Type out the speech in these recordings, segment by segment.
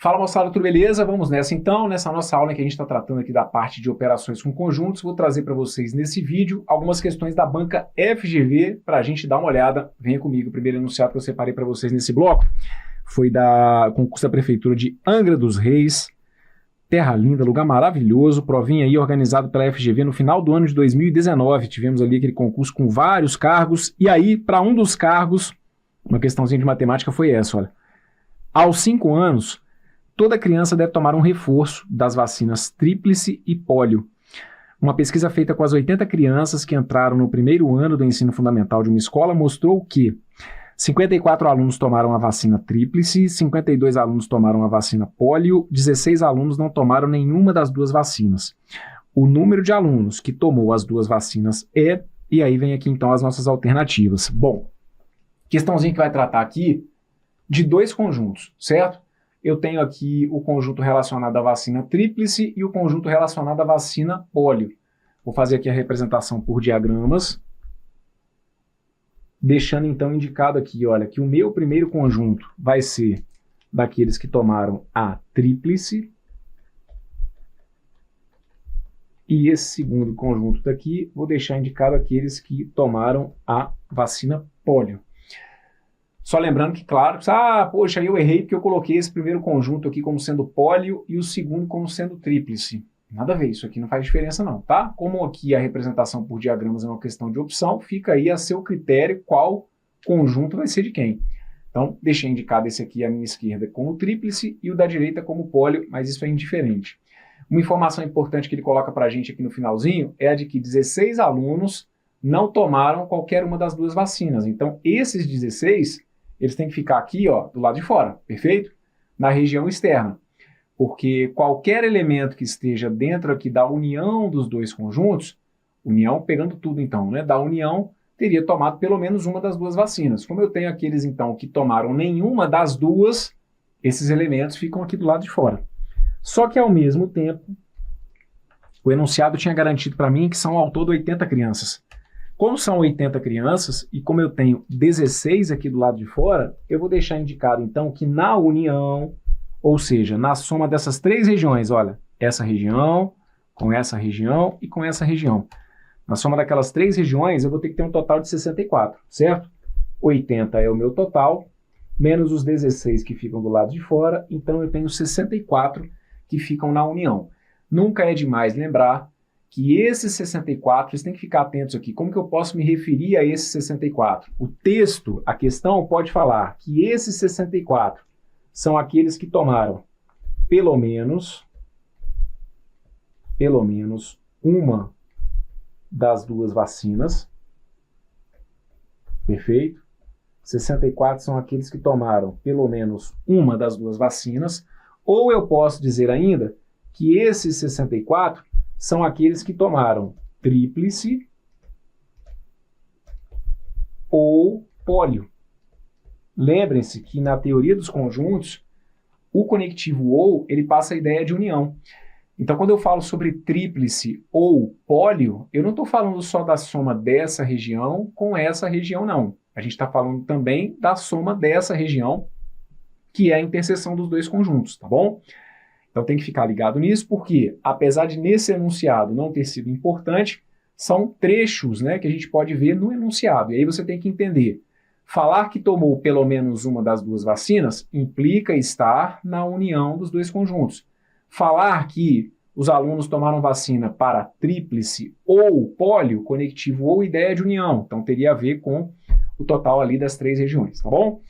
Fala moçada, tudo beleza? Vamos nessa então, nessa nossa aula que a gente está tratando aqui da parte de operações com conjuntos, vou trazer para vocês nesse vídeo algumas questões da banca FGV para a gente dar uma olhada. Venha comigo, o primeiro enunciado que eu separei para vocês nesse bloco foi da concurso da Prefeitura de Angra dos Reis, terra linda, lugar maravilhoso, provinha aí organizado pela FGV no final do ano de 2019, tivemos ali aquele concurso com vários cargos, e aí para um dos cargos, uma questãozinha de matemática foi essa, olha, aos 5 anos, toda criança deve tomar um reforço das vacinas tríplice e pólio. Uma pesquisa feita com as 80 crianças que entraram no primeiro ano do ensino fundamental de uma escola mostrou que 54 alunos tomaram a vacina tríplice, 52 alunos tomaram a vacina pólio, 16 alunos não tomaram nenhuma das duas vacinas. O número de alunos que tomou as duas vacinas é, e aí vem aqui então as nossas alternativas. Bom, questãozinha que vai tratar aqui de dois conjuntos, certo? Eu tenho aqui o conjunto relacionado à vacina tríplice e o conjunto relacionado à vacina pólio. Vou fazer aqui a representação por diagramas, deixando então indicado aqui, olha, que o meu primeiro conjunto vai ser daqueles que tomaram a tríplice e esse segundo conjunto daqui vou deixar indicado aqueles que tomaram a vacina pólio. Só lembrando que, claro, poxa, eu errei porque eu coloquei esse primeiro conjunto aqui como sendo pólio e o segundo como sendo tríplice. Nada a ver, isso aqui não faz diferença não, tá? Como aqui a representação por diagramas é uma questão de opção, fica aí a seu critério qual conjunto vai ser de quem. Então, deixei indicado esse aqui à minha esquerda como tríplice e o da direita como pólio, mas isso é indiferente. Uma informação importante que ele coloca pra gente aqui no finalzinho é a de que 16 alunos não tomaram qualquer uma das duas vacinas. Então, esses 16... eles têm que ficar aqui, ó, do lado de fora, perfeito? Na região externa, porque qualquer elemento que esteja dentro aqui da união dos dois conjuntos, união pegando tudo então, né, da união, teria tomado pelo menos uma das duas vacinas. Como eu tenho aqueles então que tomaram nenhuma das duas, esses elementos ficam aqui do lado de fora. Só que ao mesmo tempo, o enunciado tinha garantido para mim que são ao todo 80 crianças. Como são 80 crianças, e como eu tenho 16 aqui do lado de fora, eu vou deixar indicado, então, que na união, ou seja, na soma dessas três regiões, olha, essa região, com essa região e com essa região. Na soma daquelas três regiões, eu vou ter que ter um total de 64, certo? 80 é o meu total, menos os 16 que ficam do lado de fora, então eu tenho 64 que ficam na união. Nunca é demais lembrar que esses 64, vocês têm que ficar atentos aqui, como que eu posso me referir a esses 64? O texto, a questão pode falar que esses 64 são aqueles que tomaram pelo menos uma das duas vacinas, perfeito? 64 são aqueles que tomaram pelo menos uma das duas vacinas, ou eu posso dizer ainda que esses 64 são aqueles que tomaram tríplice ou pólio. Lembrem-se que na teoria dos conjuntos, o conectivo ou, ele passa a ideia de união. Então, quando eu falo sobre tríplice ou pólio, eu não estou falando só da soma dessa região com essa região, não. A gente está falando também da soma dessa região, que é a interseção dos dois conjuntos, tá bom? Então tem que ficar ligado nisso, porque apesar de nesse enunciado não ter sido importante, são trechos, né, que a gente pode ver no enunciado. E aí você tem que entender, falar que tomou pelo menos uma das duas vacinas implica estar na união dos dois conjuntos. Falar que os alunos tomaram vacina para tríplice ou pólio, conectivo ou ideia de união. Então teria a ver com o total ali das três regiões, tá bom?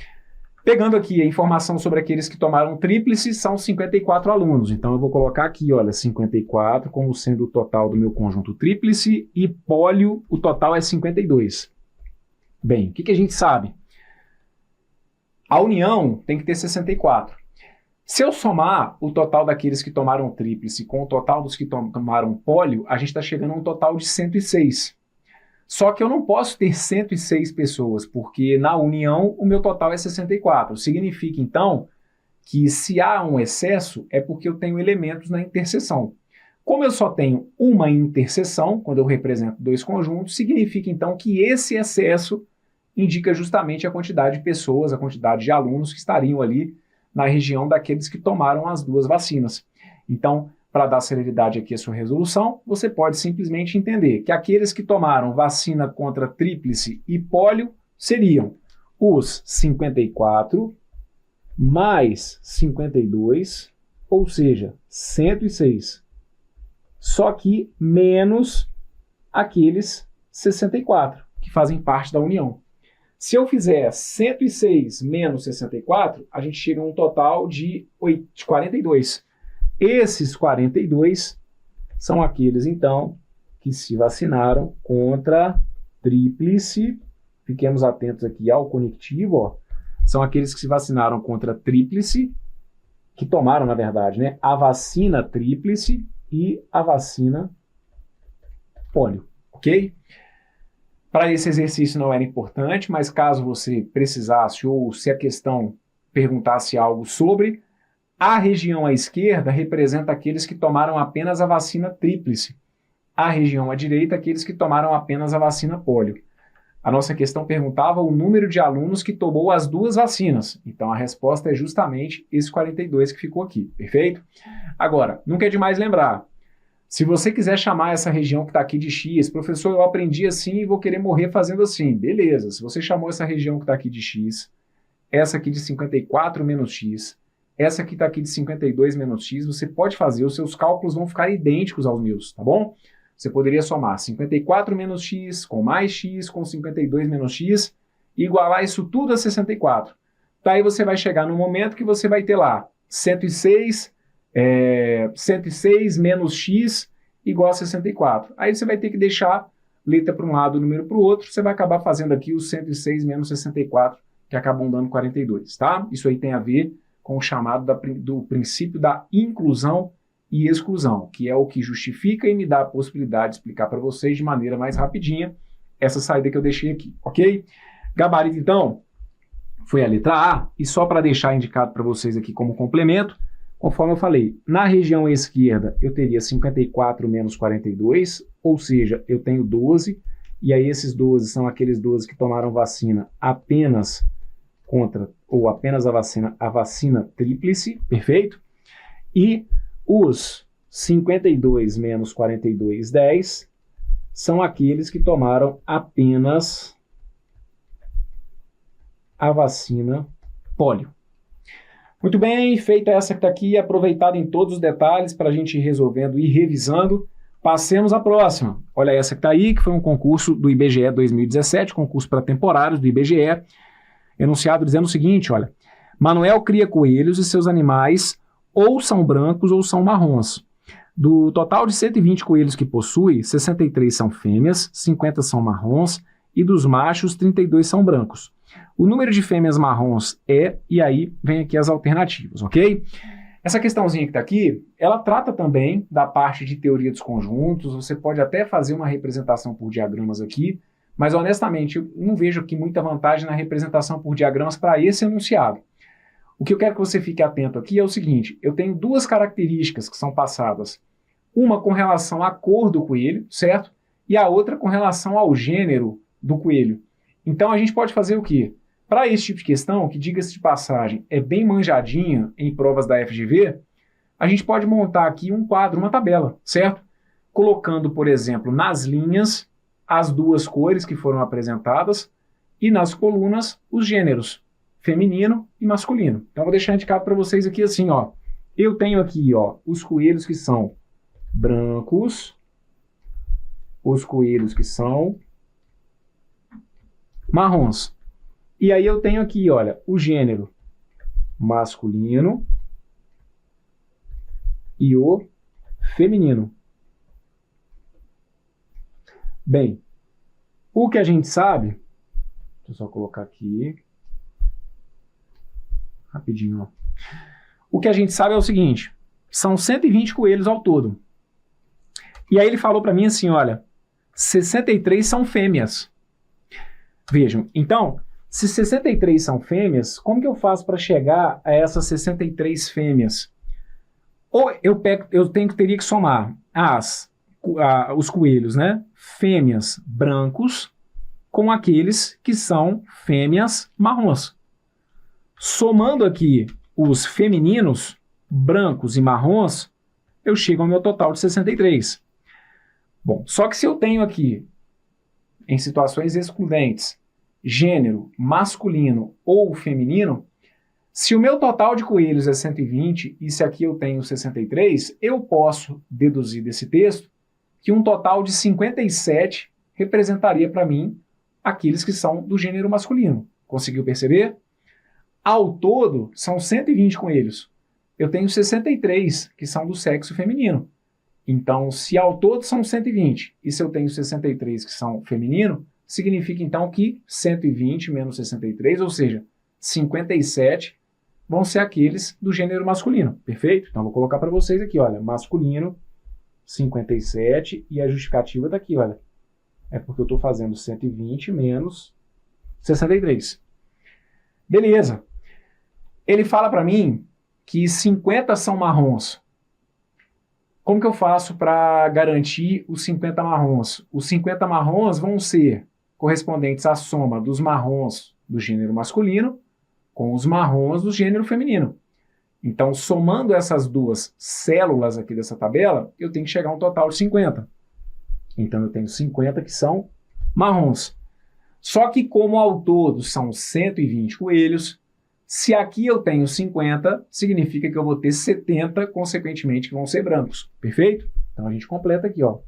Pegando aqui a informação sobre aqueles que tomaram tríplice, são 54 alunos. Então eu vou colocar aqui, olha, 54 como sendo o total do meu conjunto tríplice e pólio, o total é 52. Bem, o que a gente sabe? A união tem que ter 64. Se eu somar o total daqueles que tomaram tríplice com o total dos que tomaram pólio, a gente está chegando a um total de 106. Só que eu não posso ter 106 pessoas, porque na união o meu total é 64. Significa, então, que se há um excesso, é porque eu tenho elementos na interseção. Como eu só tenho uma interseção, quando eu represento dois conjuntos, significa, então, que esse excesso indica justamente a quantidade de pessoas, a quantidade de alunos que estariam ali na região daqueles que tomaram as duas vacinas. Então, para dar celeridade aqui à sua resolução, você pode simplesmente entender que aqueles que tomaram vacina contra tríplice e pólio seriam os 54 mais 52, ou seja, 106. Só que menos aqueles 64, que fazem parte da união. Se eu fizer 106 menos 64, a gente chega a um total de 42. Esses 42 são aqueles, então, que se vacinaram contra tríplice. Fiquemos atentos aqui ao conectivo, ó. São aqueles que se vacinaram contra tríplice, que tomaram, na verdade, né, a vacina tríplice e a vacina pólio, ok? Para esse exercício não era importante, mas caso você precisasse ou se a questão perguntasse algo sobre, a região à esquerda representa aqueles que tomaram apenas a vacina tríplice. A região à direita, aqueles que tomaram apenas a vacina pólio. A nossa questão perguntava o número de alunos que tomou as duas vacinas. Então a resposta é justamente esse 42 que ficou aqui, perfeito? Agora, nunca é demais lembrar. Se você quiser chamar essa região que está aqui de X, professor, eu aprendi assim e vou querer morrer fazendo assim. Beleza, se você chamou essa região que está aqui de X, essa aqui de 54 menos X, essa que está aqui de 52 menos X, você pode fazer, os seus cálculos vão ficar idênticos aos meus, tá bom? Você poderia somar 54 menos X com mais X com 52 menos X e igualar isso tudo a 64. Daí você vai chegar no momento que você vai ter lá 106 menos X igual a 64. Aí você vai ter que deixar letra para um lado, número para o outro, você vai acabar fazendo aqui os 106 menos 64, que acabam dando 42, tá? Isso aí tem a ver com o chamado do princípio da inclusão e exclusão, que é o que justifica e me dá a possibilidade de explicar para vocês de maneira mais rapidinha essa saída que eu deixei aqui, ok? Gabarito, então, foi a letra A, e só para deixar indicado para vocês aqui como complemento, conforme eu falei, na região esquerda eu teria 54 menos 42, ou seja, eu tenho 12, e aí esses 12 são aqueles 12 que tomaram vacina apenas contra, ou apenas a vacina tríplice, perfeito? E os 52 menos 42, 10, são aqueles que tomaram apenas a vacina pólio. Muito bem, feita essa que está aqui, aproveitada em todos os detalhes para a gente ir resolvendo e revisando, passemos à próxima. Olha essa que está aí, que foi um concurso do IBGE 2017, concurso para temporários do IBGE, enunciado dizendo o seguinte, olha, Manuel cria coelhos e seus animais ou são brancos ou são marrons. Do total de 120 coelhos que possui, 63 são fêmeas, 50 são marrons e dos machos, 32 são brancos. O número de fêmeas marrons é, e aí vem aqui as alternativas, ok? Essa questãozinha que está aqui, ela trata também da parte de teoria dos conjuntos, você pode até fazer uma representação por diagramas aqui, mas honestamente eu não vejo aqui muita vantagem na representação por diagramas para esse enunciado. O que eu quero que você fique atento aqui é o seguinte, eu tenho duas características que são passadas, uma com relação à cor do coelho, certo? E a outra com relação ao gênero do coelho. Então a gente pode fazer o quê? Para esse tipo de questão, que diga-se de passagem, é bem manjadinha em provas da FGV, a gente pode montar aqui um quadro, uma tabela, certo? Colocando, por exemplo, nas linhas as duas cores que foram apresentadas e nas colunas os gêneros, feminino e masculino. Então vou deixar indicado para vocês aqui assim, ó. Eu tenho aqui, ó, os coelhos que são brancos, os coelhos que são marrons. E aí eu tenho aqui, olha, o gênero masculino e o feminino. Bem, o que a gente sabe, deixa eu só colocar aqui, rapidinho, ó. O que a gente sabe é o seguinte, são 120 coelhos ao todo. E aí ele falou para mim assim, olha, 63 são fêmeas. Vejam, então, se 63 são fêmeas, como que eu faço para chegar a essas 63 fêmeas? Ou teria que somar os coelhos, né? Fêmeas brancos com aqueles que são fêmeas marrons. Somando aqui os femininos, brancos e marrons, eu chego ao meu total de 63. Bom, só que se eu tenho aqui, em situações excludentes, gênero masculino ou feminino, se o meu total de coelhos é 120 e se aqui eu tenho 63, eu posso deduzir desse texto que um total de 57 representaria para mim aqueles que são do gênero masculino. Conseguiu perceber? Ao todo, são 120 coelhos. Eu tenho 63 que são do sexo feminino. Então, se ao todo são 120 e se eu tenho 63 que são feminino, significa então que 120 menos 63, ou seja, 57, vão ser aqueles do gênero masculino. Perfeito? Então, vou colocar para vocês aqui, olha, masculino, 57, e a justificativa está aqui, olha. É porque eu estou fazendo 120 menos 63. Beleza. Ele fala para mim que 50 são marrons. Como que eu faço para garantir os 50 marrons? Os 50 marrons vão ser correspondentes à soma dos marrons do gênero masculino com os marrons do gênero feminino. Então, somando essas duas células aqui dessa tabela, eu tenho que chegar a um total de 50. Então, eu tenho 50 que são marrons. Só que, como ao todo são 120 coelhos, se aqui eu tenho 50, significa que eu vou ter 70, consequentemente, que vão ser brancos. Perfeito? Então, a gente completa aqui, ó.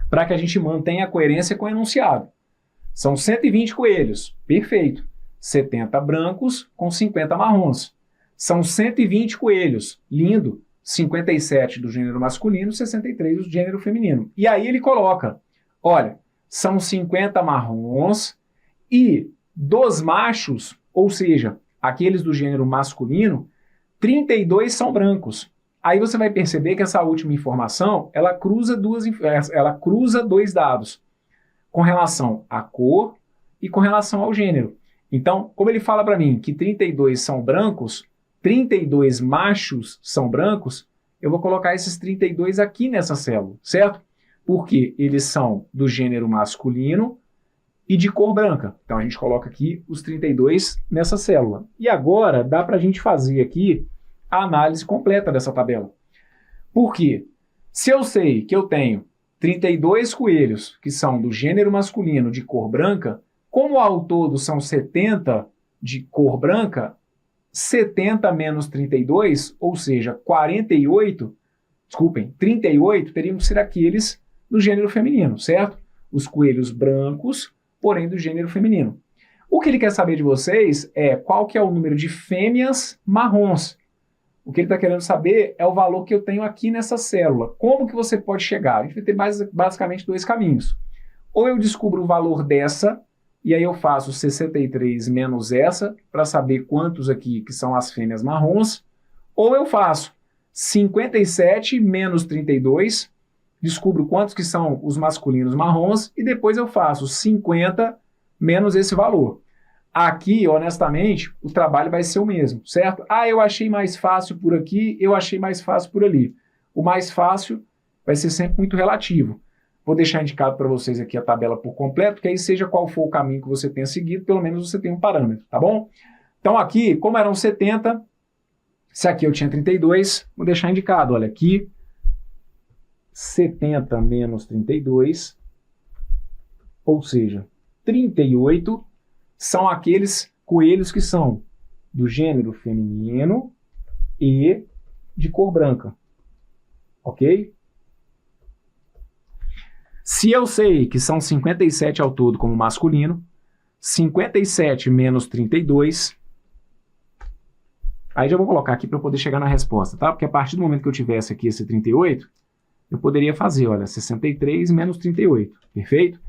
Para que a gente mantenha a coerência com o enunciado. São 120 coelhos. Perfeito. 70 brancos com 50 marrons. São 120 coelhos. Lindo. 57 do gênero masculino, 63 do gênero feminino. E aí ele coloca, olha, são 50 marrons e dos machos, ou seja, aqueles do gênero masculino, 32 são brancos. Aí você vai perceber que essa última informação, ela cruza dois dados, com relação à cor e com relação ao gênero. Então, como ele fala para mim que 32 são brancos, 32 machos são brancos, eu vou colocar esses 32 aqui nessa célula, certo? Porque eles são do gênero masculino e de cor branca. Então a gente coloca aqui os 32 nessa célula. E agora dá para a gente fazer aqui a análise completa dessa tabela. Por quê? Se eu sei que eu tenho 32 coelhos que são do gênero masculino de cor branca, como ao todo são 70 de cor branca, 70 menos 32, ou seja, 38 teriam que ser aqueles do gênero feminino, certo? Os coelhos brancos, porém do gênero feminino. O que ele quer saber de vocês é qual que é o número de fêmeas marrons. O que ele está querendo saber é o valor que eu tenho aqui nessa célula. Como que você pode chegar? A gente vai ter basicamente dois caminhos. Ou eu descubro o valor dessa, e aí eu faço 63 menos essa, para saber quantos aqui que são as fêmeas marrons, ou eu faço 57 menos 32, descubro quantos que são os masculinos marrons, e depois eu faço 50 menos esse valor. Aqui, honestamente, o trabalho vai ser o mesmo, certo? Ah, eu achei mais fácil por aqui, eu achei mais fácil por ali. O mais fácil vai ser sempre muito relativo. Vou deixar indicado para vocês aqui a tabela por completo, que aí seja qual for o caminho que você tenha seguido, pelo menos você tem um parâmetro, tá bom? Então aqui, como eram 70, se aqui eu tinha 32, vou deixar indicado, olha, aqui 70 menos 32, ou seja, 38 são aqueles coelhos que são do gênero feminino e de cor branca, ok? Se eu sei que são 57 ao todo como masculino, 57 menos 32, aí já vou colocar aqui para eu poder chegar na resposta, tá? Porque a partir do momento que eu tivesse aqui esse 38, eu poderia fazer, olha, 63 menos 38, perfeito?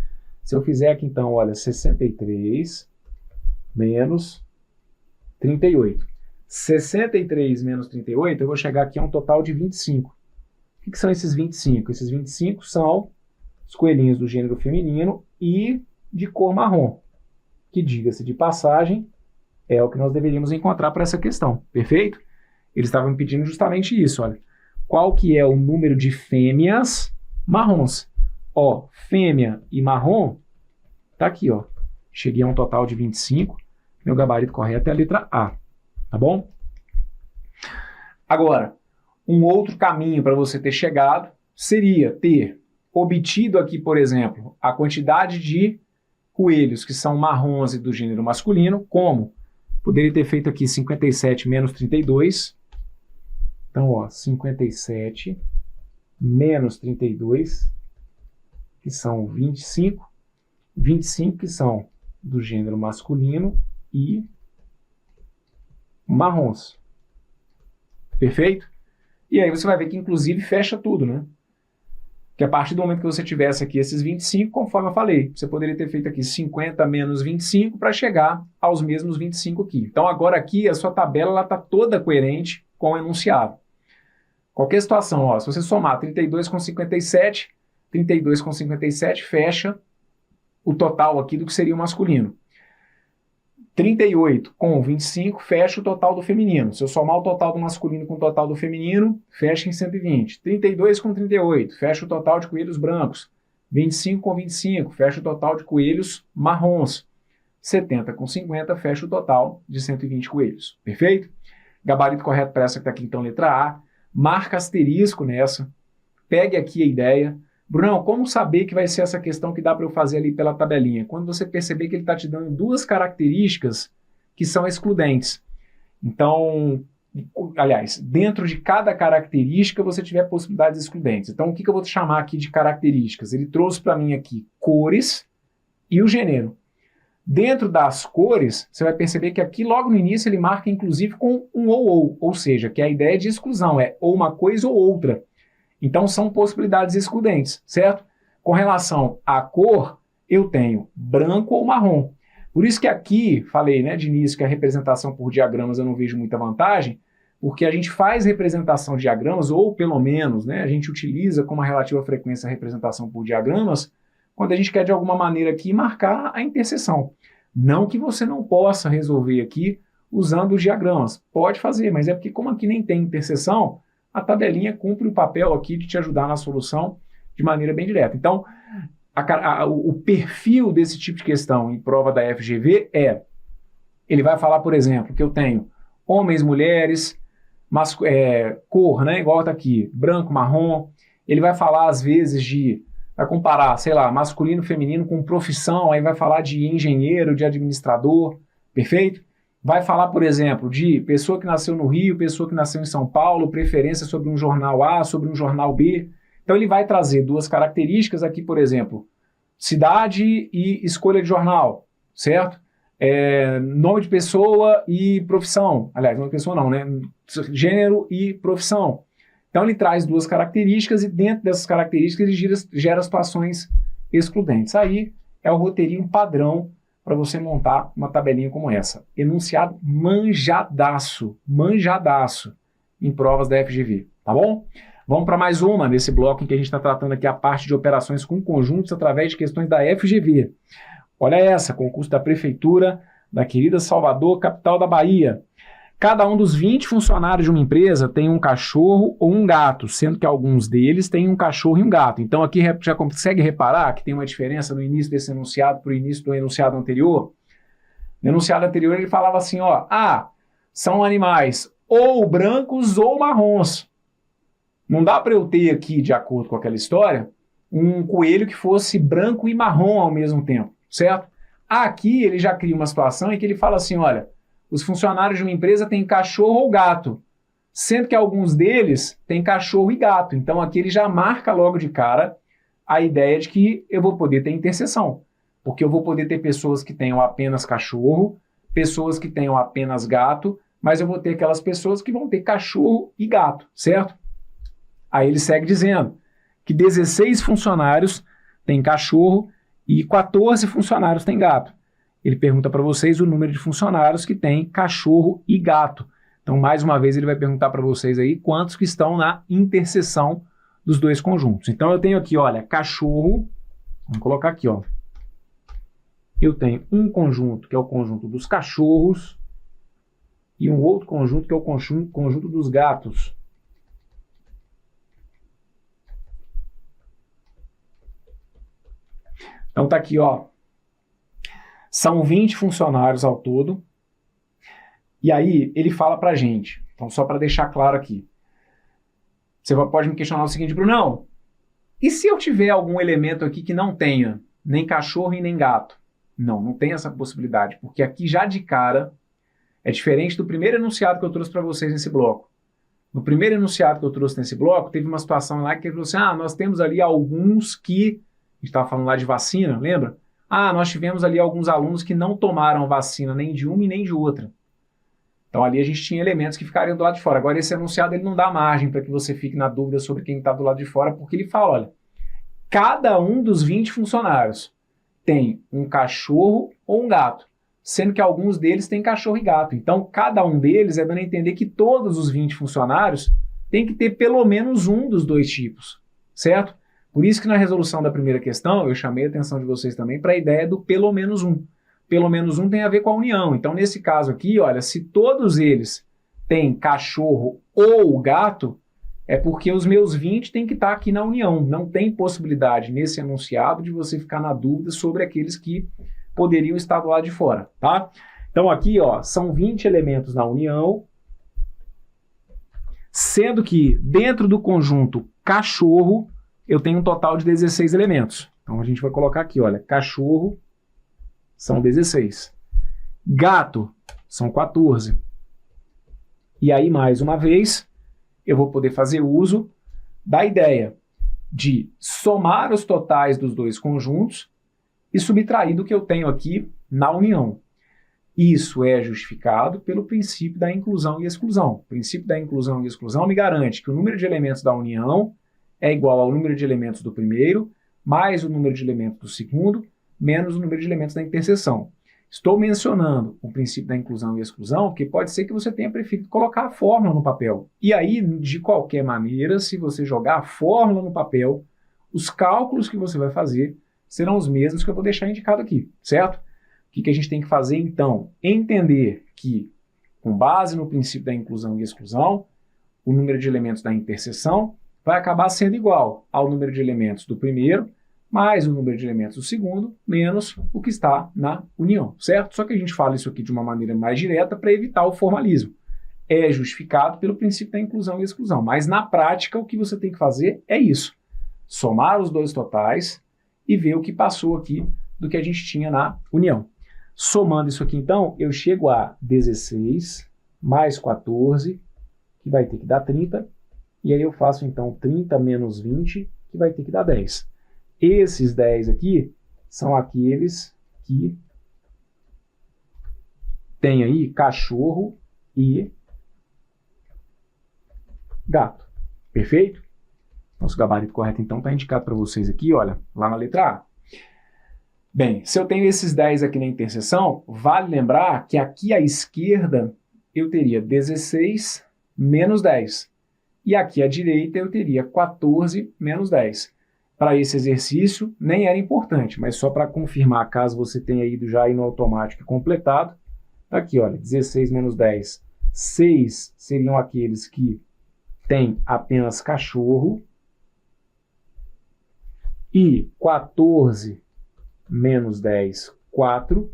Se eu fizer aqui então, olha, 63 menos 38. 63 menos 38, eu vou chegar aqui a um total de 25. O que são esses 25? Esses 25 são os coelhinhos do gênero feminino e de cor marrom, que, diga-se de passagem, é o que nós deveríamos encontrar para essa questão, perfeito? Eles estavam me pedindo justamente isso, olha. Qual que é o número de fêmeas marrons? Ó, fêmea e marrom, tá aqui, ó. Cheguei a um total de 25, meu gabarito correto é a letra A, tá bom? Agora, um outro caminho para você ter chegado seria ter obtido aqui, por exemplo, a quantidade de coelhos que são marrons e do gênero masculino, como poderia ter feito aqui 57 menos 32. Então, ó, 57 menos 32, que são 25. 25 que são do gênero masculino e marrons. Perfeito? E aí você vai ver que, inclusive, fecha tudo, né? Que a partir do momento que você tivesse aqui esses 25, conforme eu falei, você poderia ter feito aqui 50 menos 25 para chegar aos mesmos 25 aqui. Então, agora aqui, a sua tabela está toda coerente com o enunciado. Qualquer situação, ó, se você somar 32 com 57, 32 com 57 fecha o total aqui do que seria o masculino. 38 com 25 fecha o total do feminino. Se eu somar o total do masculino com o total do feminino, fecha em 120. 32 com 38 fecha o total de coelhos brancos. 25 com 25 fecha o total de coelhos marrons. 70 com 50 fecha o total de 120 coelhos. Perfeito? Gabarito correto para essa que está aqui, então, letra A. Marca asterisco nessa. Pegue aqui a ideia. Brunão, como saber que vai ser essa questão que dá para eu fazer ali pela tabelinha? Quando você perceber que ele está te dando duas características que são excludentes. Então, aliás, dentro de cada característica você tiver possibilidades excludentes. Então, o que eu vou te chamar aqui de características? Ele trouxe para mim aqui cores e o gênero. Dentro das cores, você vai perceber que aqui logo no início ele marca inclusive com um ou seja, que a ideia de exclusão é ou uma coisa ou outra. Então são possibilidades excludentes, certo? Com relação à cor, eu tenho branco ou marrom. Por isso que aqui, falei, né, de início que a representação por diagramas eu não vejo muita vantagem, porque a gente faz representação de diagramas, ou pelo menos, né, a gente utiliza com uma relativa frequência a representação por diagramas, quando a gente quer de alguma maneira aqui marcar a interseção. Não que você não possa resolver aqui usando os diagramas. Pode fazer, mas é porque como aqui nem tem interseção, a tabelinha cumpre o papel aqui de te ajudar na solução de maneira bem direta. Então, o perfil desse tipo de questão em prova da FGV é, ele vai falar, por exemplo, que eu tenho homens, mulheres, cor, né, igual está aqui, branco, marrom. Ele vai falar, às vezes, vai comparar, sei lá, masculino, feminino com profissão, aí vai falar de engenheiro, de administrador, perfeito? Vai falar, por exemplo, de pessoa que nasceu no Rio, pessoa que nasceu em São Paulo, preferência sobre um jornal A, sobre um jornal B. Então ele vai trazer duas características aqui, por exemplo, cidade e escolha de jornal, certo? Nome de pessoa e profissão. Aliás, nome de pessoa não, né? Gênero e profissão. Então ele traz duas características e dentro dessas características ele gera situações excludentes. Aí é o roteirinho padrão para você montar uma tabelinha como essa. Enunciado manjadaço em provas da FGV, tá bom? Vamos para mais uma nesse bloco em que a gente está tratando aqui a parte de operações com conjuntos através de questões da FGV. Olha essa, concurso da Prefeitura da querida Salvador, capital da Bahia. Cada um dos 20 funcionários de uma empresa tem um cachorro ou um gato, sendo que alguns deles têm um cachorro e um gato. Então aqui já consegue reparar que tem uma diferença no início desse enunciado para o início do enunciado anterior? No enunciado anterior ele falava assim, ó, são animais ou brancos ou marrons. Não dá para eu ter aqui, de acordo com aquela história, um coelho que fosse branco e marrom ao mesmo tempo, certo? Aqui ele já cria uma situação em que ele fala assim, olha, os funcionários de uma empresa têm cachorro ou gato, sendo que alguns deles têm cachorro e gato. Então aqui ele já marca logo de cara a ideia de que eu vou poder ter interseção, porque eu vou poder ter pessoas que tenham apenas cachorro, pessoas que tenham apenas gato, mas eu vou ter aquelas pessoas que vão ter cachorro e gato, certo? Aí ele segue dizendo que 16 funcionários têm cachorro e 14 funcionários têm gato. Ele pergunta para vocês o número de funcionários que tem cachorro e gato. Então, mais uma vez, ele vai perguntar para vocês aí quantos que estão na interseção dos dois conjuntos. Então, eu tenho aqui, olha, cachorro, vamos colocar aqui, ó. Eu tenho um conjunto que é o conjunto dos cachorros e um outro conjunto que é o conjunto dos gatos. Então, tá aqui, ó. São 20 funcionários ao todo E aí ele fala para a gente, então só para deixar claro aqui, você pode me questionar o seguinte, Brunão, e se eu tiver algum elemento aqui que não tenha nem cachorro e nem gato? Não, não tem essa possibilidade, porque aqui já de cara é diferente do primeiro enunciado que eu trouxe para vocês nesse bloco. No primeiro enunciado que eu trouxe nesse bloco, teve uma situação lá que ele falou assim, nós temos ali alguns que, a gente estava falando lá de vacina, lembra? Nós tivemos ali alguns alunos que não tomaram vacina nem de uma e nem de outra. Então ali a gente tinha elementos que ficariam do lado de fora. Agora esse enunciado ele não dá margem para que você fique na dúvida sobre quem está do lado de fora, porque ele fala, olha, cada um dos 20 funcionários tem um cachorro ou um gato, sendo que alguns deles têm cachorro e gato. Então cada um deles é dando a entender que todos os 20 funcionários têm que ter pelo menos um dos dois tipos, certo? Por isso que na resolução da primeira questão eu chamei a atenção de vocês também para a ideia do pelo menos um. Pelo menos um tem a ver com a união. Então, nesse caso aqui, olha, se todos eles têm cachorro ou gato, é porque os meus 20 têm que estar aqui na união. Não tem possibilidade nesse enunciado de você ficar na dúvida sobre aqueles que poderiam estar do lado de fora, tá? Então, aqui, ó, são 20 elementos na união, sendo que dentro do conjunto cachorro, eu tenho um total de 16 elementos. Então, a gente vai colocar aqui, olha, cachorro são 16. Gato são 14. E aí, mais uma vez, eu vou poder fazer uso da ideia de somar os totais dos dois conjuntos e subtrair do que eu tenho aqui na união. Isso é justificado pelo princípio da inclusão e exclusão. O princípio da inclusão e exclusão me garante que o número de elementos da união é igual ao número de elementos do primeiro, mais o número de elementos do segundo, menos o número de elementos da interseção. Estou mencionando o princípio da inclusão e exclusão, porque pode ser que você tenha preferido colocar a fórmula no papel. E aí, de qualquer maneira, se você jogar a fórmula no papel, os cálculos que você vai fazer serão os mesmos que eu vou deixar indicado aqui, certo? O que a gente tem que fazer, então? Entender que, com base no princípio da inclusão e exclusão, o número de elementos da interseção vai acabar sendo igual ao número de elementos do primeiro, mais o número de elementos do segundo, menos o que está na união, certo? Só que a gente fala isso aqui de uma maneira mais direta para evitar o formalismo. É justificado pelo princípio da inclusão e exclusão, mas na prática o que você tem que fazer é isso. Somar os dois totais e ver o que passou aqui do que a gente tinha na união. Somando isso aqui, então, eu chego a 16 mais 14, que vai ter que dar 30, e aí eu faço, então, 30 menos 20, que vai ter que dar 10. Esses 10 aqui são aqueles que tem aí cachorro e gato. Perfeito? Nosso gabarito correto, então, está indicado para vocês aqui, olha, lá na letra A. Bem, se eu tenho esses 10 aqui na interseção, vale lembrar que aqui à esquerda eu teria 16 menos 10. E aqui à direita eu teria 14 menos 10. Para esse exercício, nem era importante, mas só para confirmar, caso você tenha ido já aí no automático e completado, tá aqui, olha, 16 menos 10. 6 seriam aqueles que têm apenas cachorro. E 14 menos 10, 4,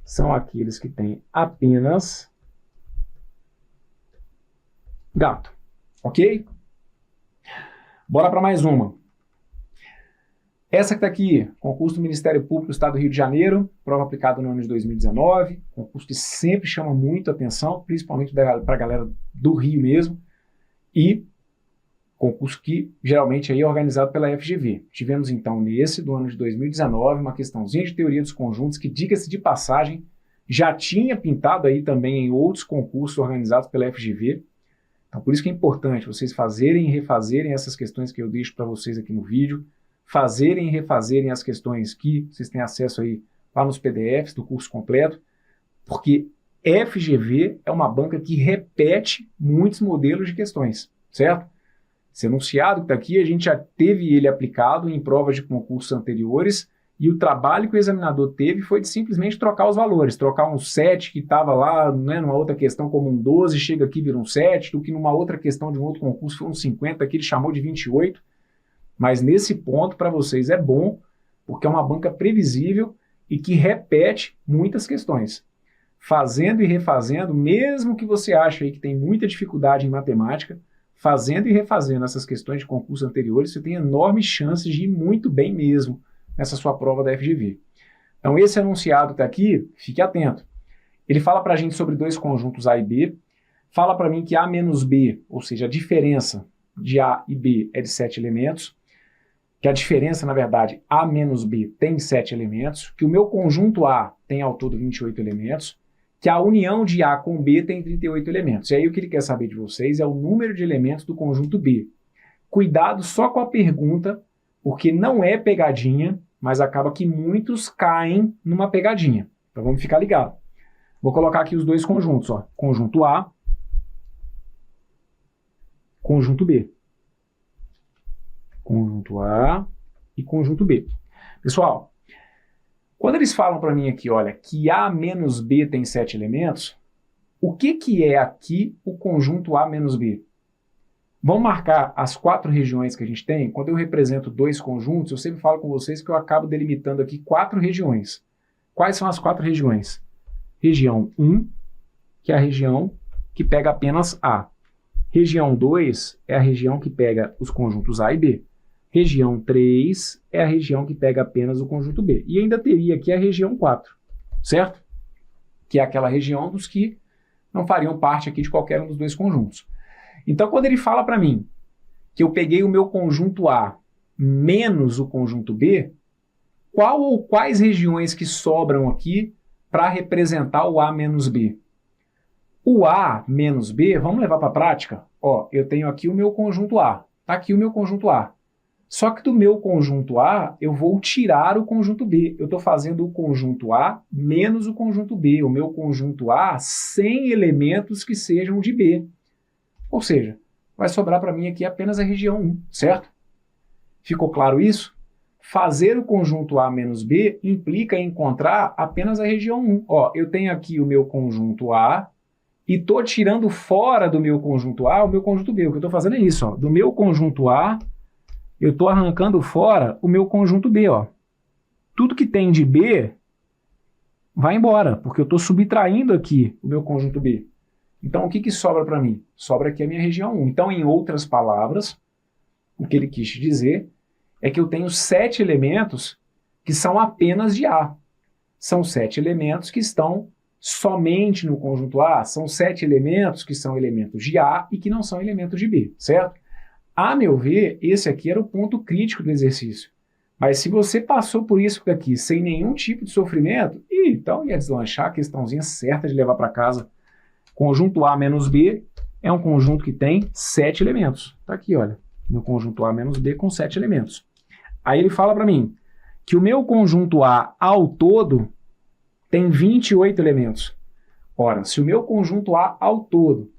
são aqueles que têm apenas gato. Ok? Bora para mais uma. Essa que está aqui, concurso do Ministério Público do Estado do Rio de Janeiro, prova aplicada no ano de 2019, concurso que sempre chama muito atenção, principalmente para a galera do Rio mesmo, e concurso que geralmente aí é organizado pela FGV. Tivemos então nesse, do ano de 2019, uma questãozinha de teoria dos conjuntos que, diga-se de passagem, já tinha pintado aí também em outros concursos organizados pela FGV. Então por isso que é importante vocês fazerem e refazerem essas questões que eu deixo para vocês aqui no vídeo, fazerem e refazerem as questões que vocês têm acesso aí lá nos PDFs do curso completo, porque FGV é uma banca que repete muitos modelos de questões, certo? Esse enunciado que está aqui, a gente já teve ele aplicado em provas de concursos anteriores e o trabalho que o examinador teve foi de simplesmente trocar os valores, trocar um 7 que estava lá, né, numa outra questão como um 12, chega aqui e vira um 7, do que numa outra questão de um outro concurso foi um 50, que ele chamou de 28. Mas nesse ponto, para vocês, é bom, porque é uma banca previsível e que repete muitas questões. fazendo e refazendo, mesmo que você ache aí que tem muita dificuldade em matemática, fazendo e refazendo essas questões de concursos anteriores, você tem enormes chances de ir muito bem mesmo nessa sua prova da FGV. Então esse enunciado que está aqui, fique atento. Ele fala para a gente sobre dois conjuntos A e B, fala para mim que A menos B, ou seja, a diferença de A e B é de 7 elementos, que a diferença, na verdade, A menos B tem 7 elementos, que o meu conjunto A tem ao todo 28 elementos, que a união de A com B tem 38 elementos. E aí o que ele quer saber de vocês é o número de elementos do conjunto B. Cuidado só com a pergunta, porque não é pegadinha, mas acaba que muitos caem numa pegadinha. Então vamos ficar ligados. Vou colocar aqui os dois conjuntos, ó. Conjunto A, conjunto B. Conjunto A e conjunto B. Pessoal, quando eles falam para mim aqui, olha, que A menos B tem 7 elementos, o que é aqui o conjunto A menos B? Vamos marcar as 4 regiões que a gente tem? Quando eu represento dois conjuntos, eu sempre falo com vocês que eu acabo delimitando aqui 4 regiões. Quais são as 4 regiões? Região 1, que é a região que pega apenas A. Região 2 é a região que pega os conjuntos A e B. Região 3 é a região que pega apenas o conjunto B. E ainda teria aqui a região 4, certo? Que é aquela região dos que não fariam parte aqui de qualquer um dos dois conjuntos. Então, quando ele fala para mim que eu peguei o meu conjunto A menos o conjunto B, qual ou quais regiões que sobram aqui para representar o A menos B? O A menos B, vamos levar para a prática? Ó, eu tenho aqui o meu conjunto A. Está aqui o meu conjunto A. Só que do meu conjunto A, eu vou tirar o conjunto B. Eu estou fazendo o conjunto A menos o conjunto B. O meu conjunto A sem elementos que sejam de B. Ou seja, vai sobrar para mim aqui apenas a região 1, certo? Ficou claro isso? Fazer o conjunto A menos B implica em encontrar apenas a região 1. Ó, eu tenho aqui o meu conjunto A e estou tirando fora do meu conjunto A o meu conjunto B. O que eu estou fazendo é isso, ó. Do meu conjunto A, eu estou arrancando fora o meu conjunto B, ó. Tudo que tem de B vai embora, porque eu estou subtraindo aqui o meu conjunto B. Então, o que sobra para mim? Sobra aqui a minha região 1. Então, em outras palavras, o que ele quis dizer é que eu tenho 7 elementos que são apenas de A. São 7 elementos que estão somente no conjunto A. São 7 elementos que são elementos de A e que não são elementos de B, certo? A meu ver, esse aqui era o ponto crítico do exercício. Mas se você passou por isso aqui sem nenhum tipo de sofrimento, então ia deslanchar a questãozinha certa de levar para casa. Conjunto A menos B é um conjunto que tem 7 elementos. Está aqui, olha, meu conjunto A menos B com 7 elementos. Aí ele fala para mim que o meu conjunto A ao todo tem 28 elementos. Ora, se o meu conjunto A ao todo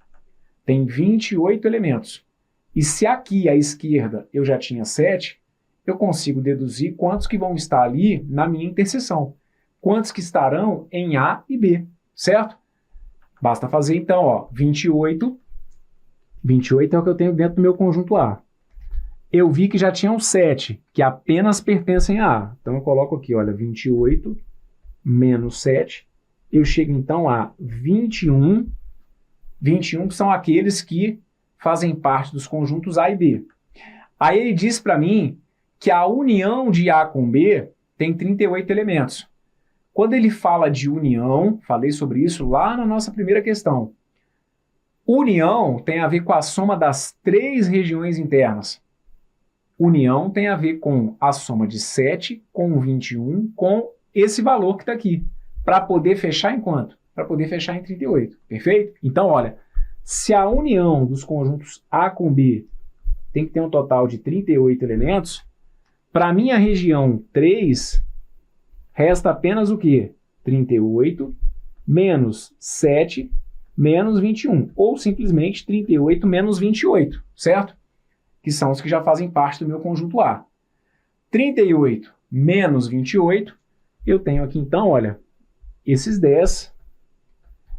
tem 28 elementos, e se aqui à esquerda eu já tinha 7, eu consigo deduzir quantos que vão estar ali na minha interseção. Quantos que estarão em A e B, certo? Basta fazer então, ó, 28. 28 é o que eu tenho dentro do meu conjunto A. Eu vi que já tinham 7, que apenas pertencem a A. Então eu coloco aqui, olha, 28 menos 7. Eu chego então a 21. 21 são aqueles que fazem parte dos conjuntos A e B. Aí ele diz para mim que a união de A com B tem 38 elementos. Quando ele fala de união, falei sobre isso lá na nossa primeira questão. União tem a ver com a soma das 3 regiões internas. União tem a ver com a soma de 7 com 21 com esse valor que está aqui. Para poder fechar em quanto? Para poder fechar em 38. Perfeito? Então, olha, se a união dos conjuntos A com B tem que ter um total de 38 elementos, para a minha região 3, resta apenas o quê? 38 menos 7 menos 21, ou simplesmente 38 menos 28, certo? Que são os que já fazem parte do meu conjunto A. 38 menos 28, eu tenho aqui então, olha, esses 10.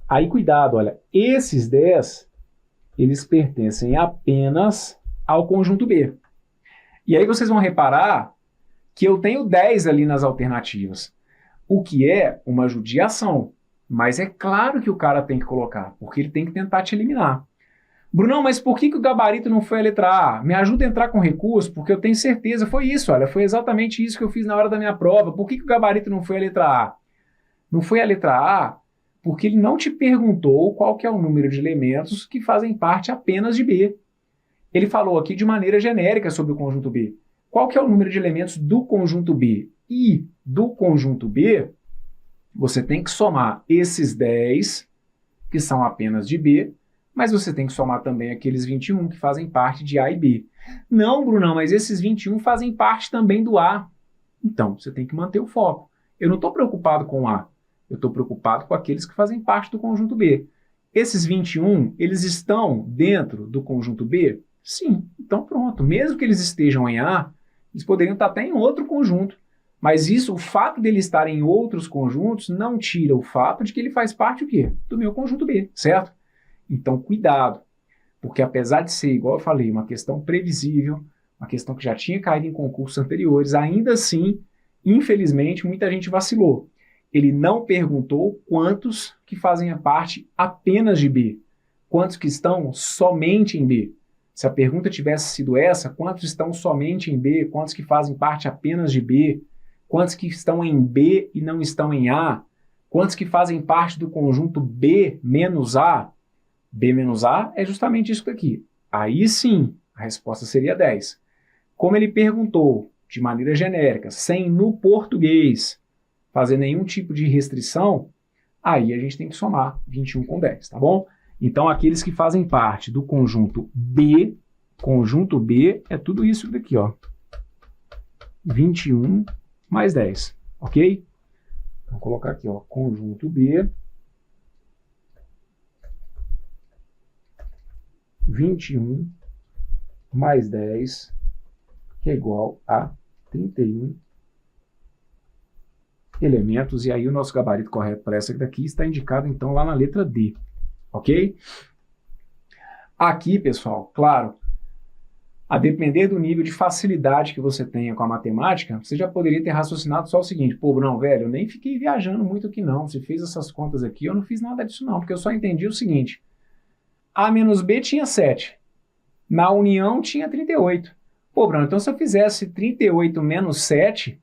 Aí cuidado, olha, esses 10, eles pertencem apenas ao conjunto B. E aí vocês vão reparar que eu tenho 10 ali nas alternativas, o que é uma judiação. Mas é claro que o cara tem que colocar, porque ele tem que tentar te eliminar. Brunão, mas por que o gabarito não foi a letra A? Me ajuda a entrar com recurso, porque eu tenho certeza, foi isso, olha, foi exatamente isso que eu fiz na hora da minha prova. Por que o gabarito não foi a letra A? Não foi a letra A porque ele não te perguntou qual que é o número de elementos que fazem parte apenas de B. Ele falou aqui de maneira genérica sobre o conjunto B. Qual que é o número de elementos do conjunto B? E do conjunto B, você tem que somar esses 10, que são apenas de B, mas você tem que somar também aqueles 21 que fazem parte de A e B. Não, Brunão, mas esses 21 fazem parte também do A. Então, você tem que manter o foco. Eu não estou preocupado com o A, eu estou preocupado com aqueles que fazem parte do conjunto B. Esses 21, eles estão dentro do conjunto B? Sim, então pronto. Mesmo que eles estejam em A, eles poderiam estar até em outro conjunto. Mas isso, o fato dele estar em outros conjuntos, não tira o fato de que ele faz parte o quê? Do meu conjunto B, certo? Então, cuidado, porque apesar de ser, igual eu falei, uma questão previsível, uma questão que já tinha caído em concursos anteriores, ainda assim, infelizmente, muita gente vacilou. Ele não perguntou quantos que fazem parte apenas de B, quantos que estão somente em B. Se a pergunta tivesse sido essa, quantos estão somente em B, quantos que fazem parte apenas de B, quantos que estão em B e não estão em A, quantos que fazem parte do conjunto B menos A, B menos A é justamente isso daqui. Aí sim, a resposta seria 10. Como ele perguntou de maneira genérica, sem no português fazer nenhum tipo de restrição, aí a gente tem que somar 21 com 10, tá bom? Então, aqueles que fazem parte do conjunto B é tudo isso daqui, ó. 21 mais 10, ok? Vou colocar aqui, ó, conjunto B, 21 mais 10, que é igual a 31 elementos, e aí o nosso gabarito correto para essa daqui está indicado, então, lá na letra D, ok? Aqui, pessoal, claro, a depender do nível de facilidade que você tenha com a matemática, você já poderia ter raciocinado só o seguinte: pô, Bruno, velho, eu nem fiquei viajando muito aqui não, você fez essas contas aqui, eu não fiz nada disso não, porque eu só entendi o seguinte: A menos B tinha 7, na união tinha 38. Pô, Bruno, então se eu fizesse 38 menos 7,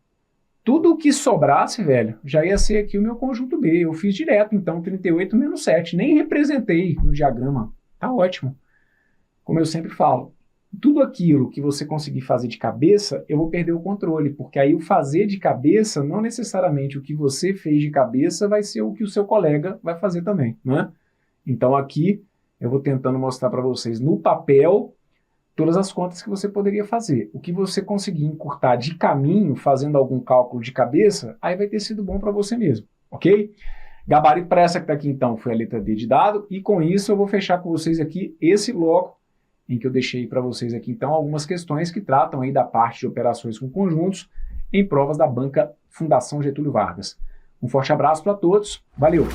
tudo o que sobrasse, velho, já ia ser aqui o meu conjunto B. Eu fiz direto, então, 38 menos 7. Nem representei no diagrama. Tá ótimo. Como eu sempre falo, tudo aquilo que você conseguir fazer de cabeça, eu vou perder o controle, porque aí o fazer de cabeça, não necessariamente o que você fez de cabeça vai ser o que o seu colega vai fazer também, né? Então aqui eu vou tentando mostrar para vocês no papel todas as contas que você poderia fazer. O que você conseguir encurtar de caminho, fazendo algum cálculo de cabeça, aí vai ter sido bom para você mesmo, ok? Gabarito para essa que está aqui, então, foi a letra D de dado, e com isso eu vou fechar com vocês aqui esse bloco em que eu deixei para vocês aqui, então, algumas questões que tratam aí da parte de operações com conjuntos em provas da banca Fundação Getúlio Vargas. Um forte abraço para todos, valeu!